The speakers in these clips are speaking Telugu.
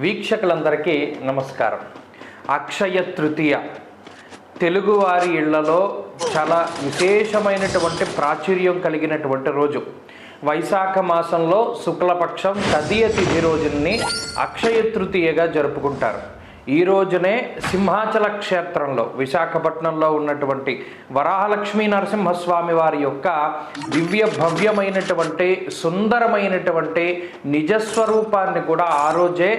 వీక్షకులందరికీ నమస్కారం. అక్షయ తృతీయ తెలుగువారి ఇళ్లలో చాలా విశేషమైనటువంటి ప్రాచుర్యం కలిగినటువంటి రోజు. వైశాఖ మాసంలో శుక్లపక్షం తదియ తిథి రోజుని అక్షయ తృతీయగా జరుపుకుంటారు. ఈ రోజునే సింహాచల క్షేత్రంలో విశాఖపట్నంలో ఉన్నటువంటి వరాహలక్ష్మీ నరసింహస్వామి వారి యొక్క దివ్య భవ్యమైనటువంటి సుందరమైనటువంటి నిజస్వరూపాన్ని కూడా ఆ రోజే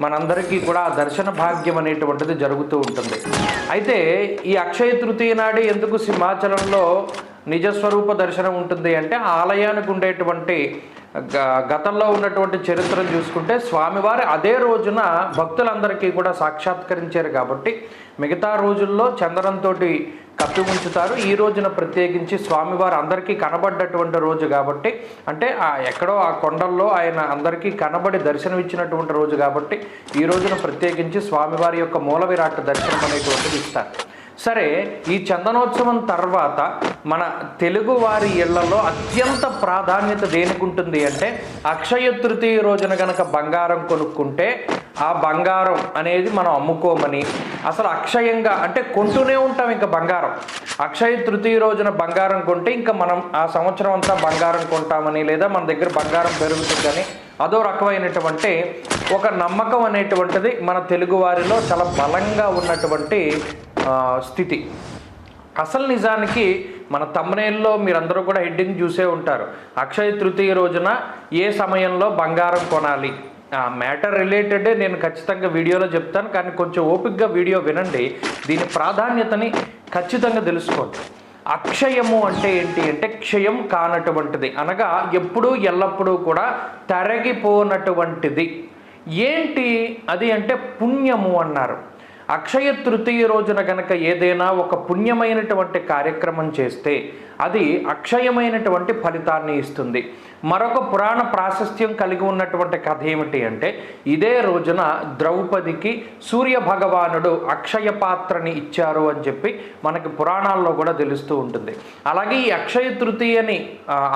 మనందరికీ కూడా దర్శన భాగ్యం అనేటువంటిది జరుగుతూ ఉంటుంది. అయితే ఈ అక్షయ తృతీయ నాడు ఎందుకు సింహాచలంలో నిజస్వరూప దర్శనం ఉంటుంది అంటే, ఆలయానికి ఉండేటువంటి గతంలో ఉన్నటువంటి చరిత్రను చూసుకుంటే స్వామివారు అదే రోజున భక్తులందరికీ కూడా సాక్షాత్కరించారు కాబట్టి మిగతా రోజుల్లో చందనంతో కప్పి ఉంచుతారు. ఈ రోజున ప్రత్యేకించి స్వామివారు అందరికీ కనబడ్డటువంటి రోజు కాబట్టి, అంటే ఎక్కడో ఆ కొండల్లో ఆయన అందరికీ కనబడి దర్శనం ఇచ్చినటువంటి రోజు కాబట్టి ఈ రోజున ప్రత్యేకించి స్వామివారి యొక్క మూల విరాట్ దర్శనం అనేటువంటిది ఇస్తారు. సరే, ఈ చందనోత్సవం తర్వాత మన తెలుగు వారి ఇళ్లలో అత్యంత ప్రాధాన్యత దేనికి ఉంటుంది అంటే, అక్షయ తృతీయ రోజున గనక బంగారం కొనుక్కుంటే ఆ బంగారం అనేది మనం అమ్ముకోమని, అసలు అక్షయంగా అంటే కొంటూనే ఉంటాం. ఇంకా బంగారం అక్షయ తృతీయ రోజున బంగారం కొంటే ఇంకా మనం ఆ సంవత్సరం అంతా బంగారం కొంటామని, లేదా మన దగ్గర బంగారం పెరుగుతుందని అదో రకమైనటువంటి ఒక నమ్మకం అనేటువంటిది మన తెలుగువారిలో చాలా బలంగా ఉన్నటువంటి స్థితి. అసలు నిజానికి మన తమ్నెయిల్లో మీరందరూ కూడా హెడ్డింగ్ చూసే ఉంటారు, అక్షయ తృతీయ రోజున ఏ సమయంలో బంగారం కొనాలి. ఆ మ్యాటర్ రిలేటెడే నేను ఖచ్చితంగా వీడియోలో చెప్తాను, కానీ కొంచెం ఓపికగా వీడియో వినండి. దీని ప్రాధాన్యతని ఖచ్చితంగా తెలుసుకోండి. అక్షయము అంటే ఏంటి అంటే, క్షయం కానటువంటిది, అనగా ఎప్పుడూ ఎల్లప్పుడూ కూడా తరగిపోనటువంటిది. ఏంటి అది అంటే పుణ్యము అన్నారు. అక్షయ తృతీయ రోజున గనక ఏదైనా ఒక పుణ్యమైనటువంటి కార్యక్రమం చేస్తే అది అక్షయమైనటువంటి ఫలితాన్ని ఇస్తుంది. మరొక పురాణ ప్రాశస్త్యం కలిగి ఉన్నటువంటి కథ ఏమిటి అంటే, ఇదే రోజున ద్రౌపదికి సూర్య భగవానుడు అక్షయ పాత్రని ఇచ్చారు అని చెప్పి మనకి పురాణాల్లో కూడా తెలుస్తూ ఉంటుంది. అలాగే ఈ అక్షయ తృతీయని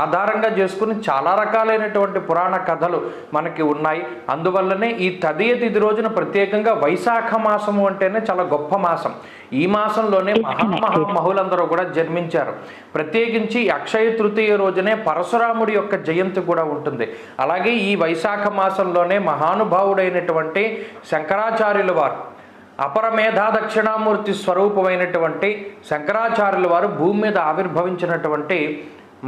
ఆధారంగా చేసుకుని చాలా రకాలైనటువంటి పురాణ కథలు మనకి ఉన్నాయి. అందువల్లనే ఈ తదియ తిథి రోజున ప్రత్యేకంగా వైశాఖ మాసము అంటేనే చాలా గొప్ప మాసం. ఈ మాసంలోనే మహామహులందరూ కూడా జన్మించారు. ప్రత్యేకించి అక్షయ తృతీయ రోజునే పరశురాముడి యొక్క జయంతి కూడా ఉంటుంది. అలాగే ఈ వైశాఖ మాసంలోనే మహానుభావుడైనటువంటి శంకరాచార్యుల వారు, అపరమేధా దక్షిణామూర్తి స్వరూపమైనటువంటి శంకరాచార్యుల వారు భూమి మీద ఆవిర్భవించినటువంటి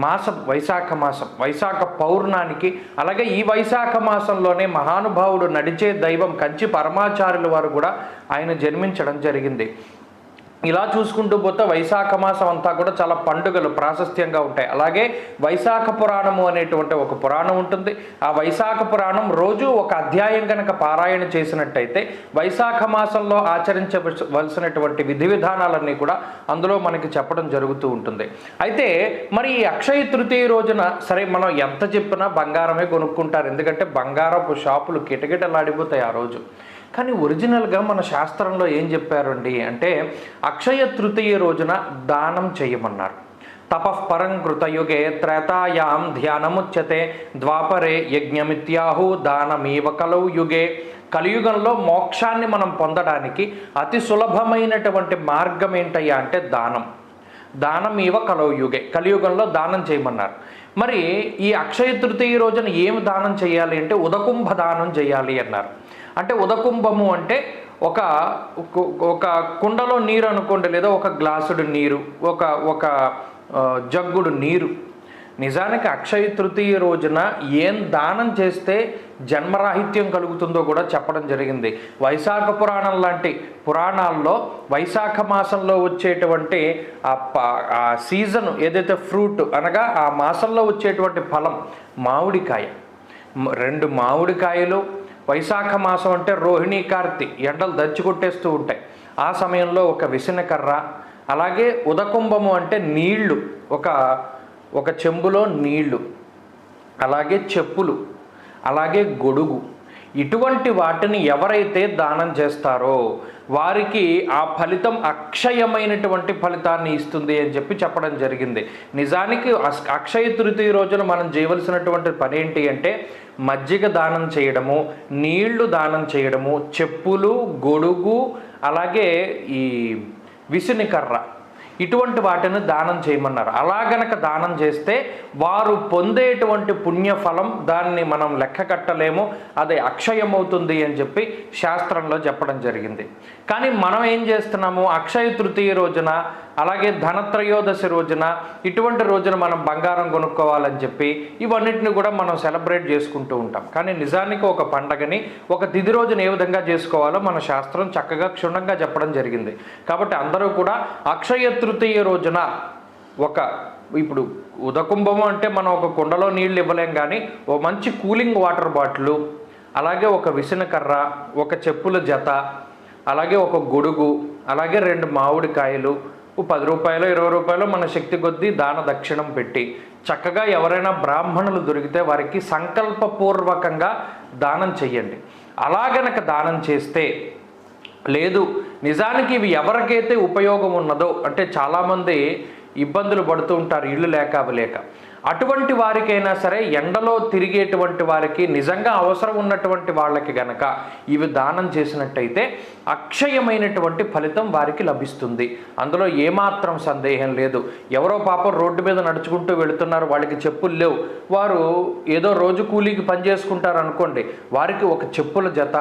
మాసం వైశాఖ మాసం. వైశాఖ పౌర్ణానికి అలాగే ఈ వైశాఖ మాసంలోనే మహానుభావుడు నడిచే దైవం కంచి పరమాచార్యుల వారు కూడా ఆయన జన్మించడం జరిగింది. ఇలా చూసుకుంటూ పోతే వైశాఖ మాసం అంతా కూడా చాలా పండుగలు ప్రాశస్త్యంగా ఉంటాయి. అలాగే వైశాఖ పురాణము అనేటువంటి ఒక పురాణం ఉంటుంది. ఆ వైశాఖ పురాణం రోజు ఒక అధ్యాయం కనుక పారాయణ చేసినట్టయితే వైశాఖ మాసంలో ఆచరించవలసినటువంటి విధి విధానాలన్నీ కూడా అందులో మనకి చెప్పడం జరుగుతూ ఉంటుంది. అయితే మరి ఈ అక్షయ తృతీయ రోజున సరే మనం ఎంత చెప్పినా బంగారమే కొనుక్కుంటారు, ఎందుకంటే బంగారపు షాపులు కిటకిటలాడిపోతాయి ఆ రోజు. కానీ ఒరిజినల్గా మన శాస్త్రంలో ఏం చెప్పారండి అంటే, అక్షయ తృతీయ రోజున దానం చేయమన్నారు. తపఃపరం కృతయుగే త్రేతాయాం ధ్యానముచ్యతే ద్వాపరే యజ్ఞమిత్యాహు దానమీవ కలౌ యుగే. కలియుగంలో మోక్షాన్ని మనం పొందడానికి అతి సులభమైనటువంటి మార్గం ఏంటయ్యా అంటే దానం. దానమీవ కలౌ యుగే, కలియుగంలో దానం చేయమన్నారు. మరి ఈ అక్షయ తృతీయ రోజున ఏమి దానం చేయాలి అంటే, ఉదకుంభ దానం చేయాలి అన్నారు. అంటే ఉదకుంభము అంటే ఒక కుండలో నీరు అనుకోండి, లేదా ఒక గ్లాసుడు నీరు, ఒక జగ్గుడు నీరు. నిజానికి అక్షయ తృతీయ రోజున ఏం దానం చేస్తే జన్మరాహిత్యం కలుగుతుందో కూడా చెప్పడం జరిగింది. వైశాఖ పురాణం లాంటి పురాణాల్లో వైశాఖ మాసంలో వచ్చేటువంటి ఆ సీజన్ ఏదైతే ఫ్రూట్ అనగా ఆ మాసంలో వచ్చేటువంటి ఫలం మామిడికాయ, 2 మామిడికాయలు. వైశాఖ మాసం అంటే రోహిణీ కార్తి, ఎండలు దంచి కొట్టేస్తూ ఉంటాయి. ఆ సమయంలో ఒక విసనకర్ర, అలాగే ఉదకుంభము అంటే నీళ్లు, ఒక చెంబులో నీళ్లు, అలాగే చెప్పులు, అలాగే గొడుగు. ఇటువంటి వాటిని ఎవరైతే దానం చేస్తారో వారికి ఆ ఫలితం అక్షయమైనటువంటి ఫలితాన్ని ఇస్తుంది అని చెప్పడం జరిగింది. నిజానికి అక్షయ తృతీయ రోజున మనం చేయవలసినటువంటి పని ఏంటి అంటే మజ్జిగ దానం చేయడము, నీళ్లు దానం చేయడము, చెప్పులు, గొడుగు, అలాగే ఈ విసునికర్ర, ఇటువంటి వాటిని దానం చేయమన్నారు. అలా గనక దానం చేస్తే వారు పొందేటువంటి పుణ్యఫలం దాన్ని మనం లెక్క కట్టలేము, అది అక్షయమవుతుంది అని చెప్పి శాస్త్రంలో చెప్పడం జరిగింది. కానీ మనం ఏం చేస్తున్నాము, అక్షయ తృతీయ రోజున అలాగే ధనత్రయోదశి రోజున ఇటువంటి రోజున మనం బంగారం కొనుక్కోవాలని చెప్పి ఇవన్నిటిని కూడా మనం సెలబ్రేట్ చేసుకుంటూ ఉంటాం. కానీ నిజానికి ఒక పండగని ఒక తిథి రోజున ఏ విధంగా చేసుకోవాలో మన శాస్త్రం చక్కగా క్షుణ్ణంగా చెప్పడం జరిగింది. కాబట్టి అందరూ కూడా అక్షయ తృతీయ రోజున ఇప్పుడు ఉదకుంభము అంటే మనం ఒక కుండలో నీళ్ళు ఇవ్వలేం, కానీ ఓ మంచి కూలింగ్ వాటర్ బాటిల్, అలాగే ఒక విసనకర్ర, ఒక చెప్పుల జత, అలాగే ఒక గొడుగు, అలాగే 2 మామిడికాయలు, 10 రూపాయలు 20 రూపాయలు మన శక్తి కొద్దీ దాన దక్షిణం పెట్టి చక్కగా ఎవరైనా బ్రాహ్మణులు దొరికితే వారికి సంకల్పపూర్వకంగా దానం చెయ్యండి. అలా గనక దానం చేస్తే, లేదు నిజానికి ఇవి ఎవరికైతే ఉపయోగం ఉన్నదో, అంటే చాలామంది ఇబ్బందులు పడుతూ ఉంటారు ఇళ్ళు లేక అవి లేక, అటువంటి వారికైనా సరే ఎండలో తిరిగేటువంటి వారికి నిజంగా అవసరం ఉన్నటువంటి వాళ్ళకి గనక ఇవి దానం చేసినట్టయితే అక్షయమైనటువంటి ఫలితం వారికి లభిస్తుంది. అందులో ఏమాత్రం సందేహం లేదు. ఎవరో పాపం రోడ్డు మీద నడుచుకుంటూ వెళుతున్నారు, వాళ్ళకి చెప్పులు లేవు, వారు ఏదో రోజు కూలీకి పని చేసుకుంటారు అనుకోండి, వారికి ఒక చెప్పుల జత,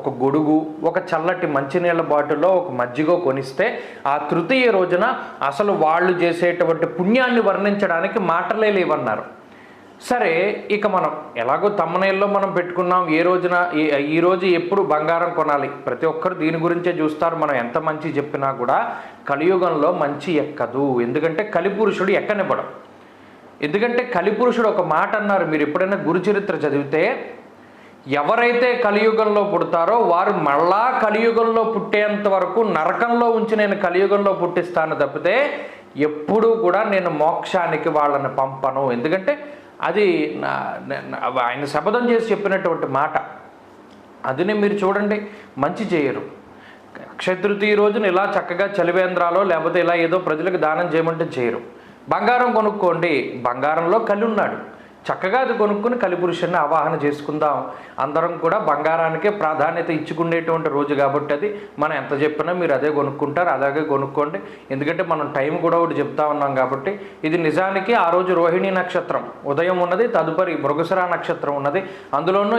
ఒక గొడుగు, ఒక చల్లటి మంచినీళ్ళ బాటిల్లో ఒక మజ్జిగ కొనిస్తే ఆ తృతీయ రోజున అసలు వాళ్ళు చేసేటువంటి పుణ్యాన్ని వర్ణించడానికి మాటలే లేవన్నారు. సరే, ఇక మనం ఎలాగో తమ్మనేల్లో మనం పెట్టుకున్నాం, ఏ రోజున ఈ రోజు ఎప్పుడు బంగారం కొనాలి, ప్రతి ఒక్కరు దీని గురించే చూస్తారు. మనం ఎంత మంచి చెప్పినా కూడా కలియుగంలో మంచి ఎక్కదు, ఎందుకంటే కలిపురుషుడు ఎక్కనివ్వడం. ఎందుకంటే కలిపురుషుడు ఒక మాట అన్నారు, మీరు ఎప్పుడైనా గురుచరిత్ర చదివితే, ఎవరైతే కలియుగంలో పుడతారో వారు మళ్ళా కలియుగంలో పుట్టేంత వరకు నరకంలో ఉంచి నేను కలియుగంలో పుట్టిస్తాను తప్పితే ఎప్పుడూ కూడా నేను మోక్షానికి వాళ్ళని పంపను. ఎందుకంటే అది ఆయన శపథం చేసి చెప్పినటువంటి మాట. అదినే మీరు చూడండి, మంచి చేయరు. అక్షయ తృతీయ రోజున ఇలా చక్కగా చలివేంద్రాలో లేకపోతే ఇలా ఏదో ప్రజలకు దానం చేయమంటే చేయరు. బంగారం కొనుక్కోండి, బంగారంలో కలి ఉన్నాడు, చక్కగా అది కొనుక్కుని కలిపురుషుని ఆవాహన చేసుకుందాం. అందరం కూడా బంగారానికే ప్రాధాన్యత ఇచ్చుకునేటువంటి రోజు కాబట్టి అది మనం ఎంత చెప్పినా మీరు అదే కొనుక్కుంటారు, అలాగే కొనుక్కోండి. ఎందుకంటే మనం టైం కూడా ఒకటి చెప్తా ఉన్నాం కాబట్టి. ఇది నిజానికి ఆ రోజు రోహిణి నక్షత్రం ఉదయం ఉన్నది, తదుపరి మృగశిర నక్షత్రం ఉన్నది. అందులోనూ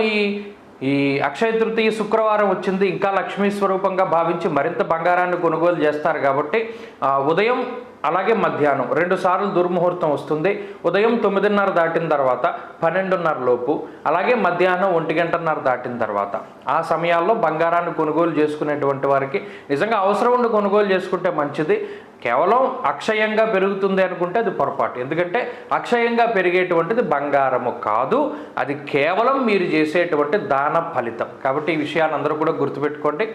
ఈ అక్షయ తృతీయ శుక్రవారం వచ్చింది, ఇంకా లక్ష్మీ స్వరూపంగా భావించి మరింత బంగారాన్ని కొనుగోలు చేస్తారు కాబట్టి ఉదయం అలాగే మధ్యాహ్నం 2 సార్లు దుర్ముహూర్తం వస్తుంది. ఉదయం 9:30 దాటిన తర్వాత 12:30 లోపు, అలాగే మధ్యాహ్నం 1:30 దాటిన తర్వాత, ఆ సమయాల్లో బంగారాన్ని కొనుగోలు చేసుకునేటువంటి వారికి నిజంగా అవసరం ఉండి కొనుగోలు చేసుకుంటే మంచిది. కేవలం అక్షయంగా పెరుగుతుంది అనుకుంటే అది పొరపాటు. ఎందుకంటే అక్షయంగా పెరిగేటువంటిది బంగారము కాదు, అది కేవలం మీరు చేసేటువంటి దాన ఫలితం. కాబట్టి ఈ విషయాన్ని అందరూ కూడా గుర్తుపెట్టుకోండి.